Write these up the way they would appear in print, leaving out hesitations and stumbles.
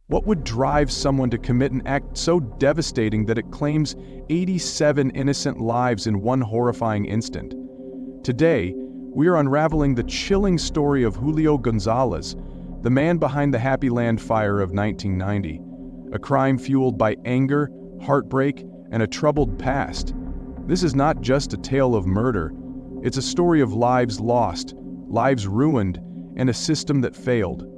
What would drive someone to commit an act so devastating that it claims 87 innocent lives in one horrifying instant? Today, we are unraveling the chilling story of Julio González, the man behind the Happy Land fire of 1990, a crime fueled by anger, heartbreak, and a troubled past. This is not just a tale of murder. It's a story of lives lost, lives ruined, and a system that failed.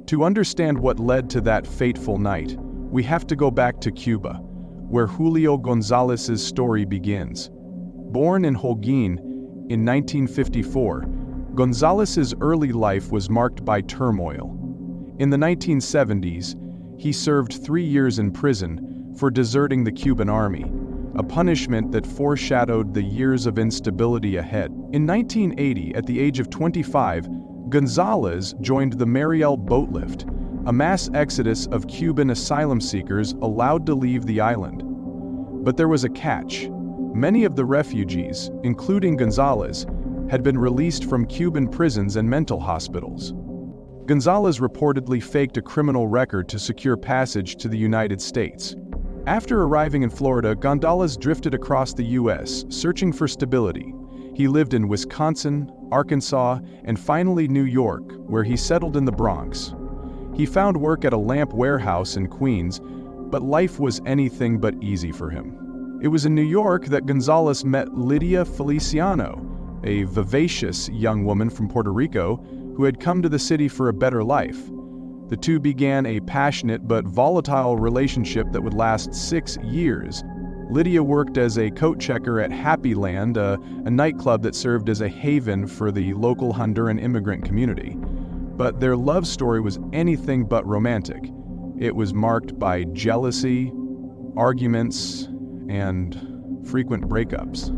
To understand what led to that fateful night, we have to go back to Cuba, where Julio González's story begins. Born in Holguin in 1954, González's early life was marked by turmoil. In the 1970s, he served 3 years in prison for deserting the Cuban army, a punishment that foreshadowed the years of instability ahead. In 1980, at the age of 25, González joined the Mariel boat lift, a mass exodus of Cuban asylum seekers allowed to leave the island. But there was a catch. Many of the refugees, including González, had been released from Cuban prisons and mental hospitals. González reportedly faked a criminal record to secure passage to the United States. After arriving in Florida, González drifted across the U.S., searching for stability. He lived in Wisconsin, Arkansas, and finally New York, where he settled in the Bronx. He found work at a lamp warehouse in Queens, but life was anything but easy for him. It was in New York that González met Lydia Feliciano, a vivacious young woman from Puerto Rico who had come to the city for a better life. The two began a passionate but volatile relationship that would last 6 years. Lydia worked as a coat checker at Happy Land, a nightclub that served as a haven for the local Honduran immigrant community. But their love story was anything but romantic. It was marked by jealousy, arguments, and frequent breakups.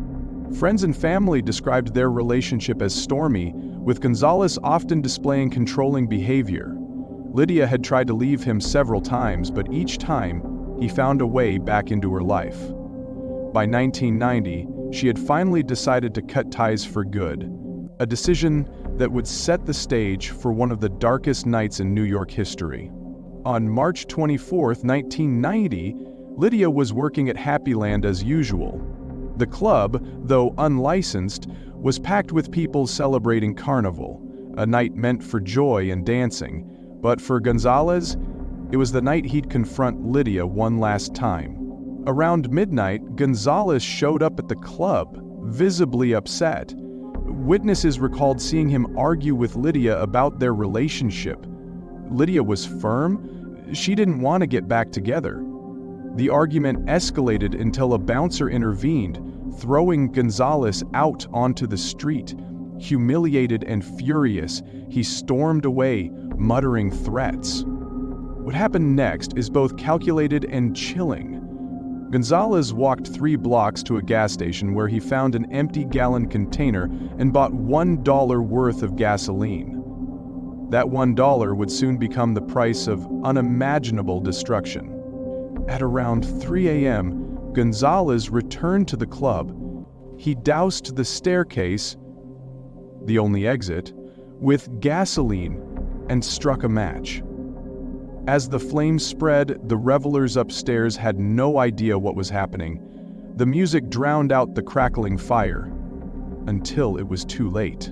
Friends and family described their relationship as stormy, with González often displaying controlling behavior. Lydia had tried to leave him several times, but each time, he found a way back into her life. By 1990, she had finally decided to cut ties for good, a decision that would set the stage for one of the darkest nights in New York history. On March 24, 1990, Lydia was working at Happy Land as usual. The club, though unlicensed, was packed with people celebrating Carnival, a night meant for joy and dancing. But for González, it was the night he'd confront Lydia one last time. Around midnight, González showed up at the club, visibly upset. Witnesses recalled seeing him argue with Lydia about their relationship. Lydia was firm. She didn't want to get back together. The argument escalated until a bouncer intervened, throwing González out onto the street. Humiliated and furious, he stormed away, muttering threats. What happened next is both calculated and chilling. González walked 3 blocks to a gas station where he found an empty gallon container and bought $1 worth of gasoline. That $1 would soon become the price of unimaginable destruction. At around 3 a.m., González returned to the club. He doused the staircase, the only exit, with gasoline and struck a match. As the flames spread, the revelers upstairs had no idea what was happening. The music drowned out the crackling fire, until it was too late.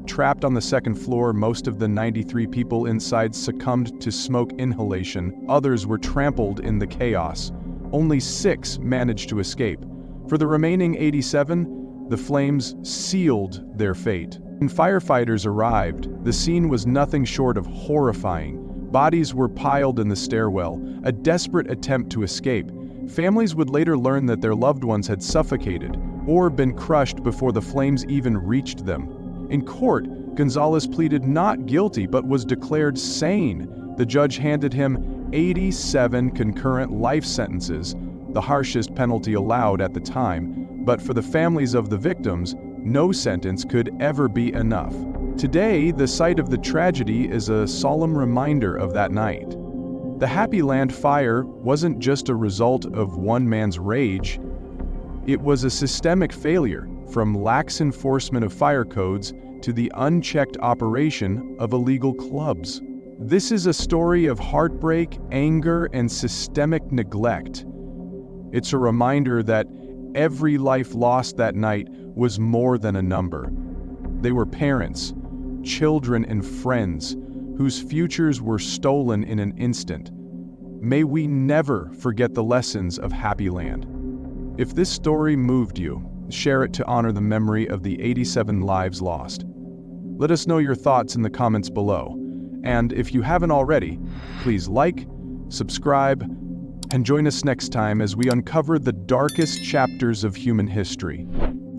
Trapped on the second floor, most of the 93 people inside succumbed to smoke inhalation. Others were trampled in the chaos. Only 6 managed to escape. For the remaining 87, the flames sealed their fate. When firefighters arrived, the scene was nothing short of horrifying. Bodies were piled in the stairwell, a desperate attempt to escape. Families would later learn that their loved ones had suffocated or been crushed before the flames even reached them. In court, González pleaded not guilty but was declared sane. The judge handed him 87 concurrent life sentences, the harshest penalty allowed at the time, but for the families of the victims, no sentence could ever be enough. Today, the site of the tragedy is a solemn reminder of that night. The Happy Land fire wasn't just a result of one man's rage. It was a systemic failure, from lax enforcement of fire codes to the unchecked operation of illegal clubs. This is a story of heartbreak, anger, and systemic neglect. It's a reminder that every life lost that night was more than a number. They were parents, children, and friends whose futures were stolen in an instant. May we never forget the lessons of Happy Land. If this story moved you, share it to honor the memory of the 87 lives lost. Let us know your thoughts in the comments below. And if you haven't already, please like, subscribe, and join us next time as we uncover the darkest chapters of human history.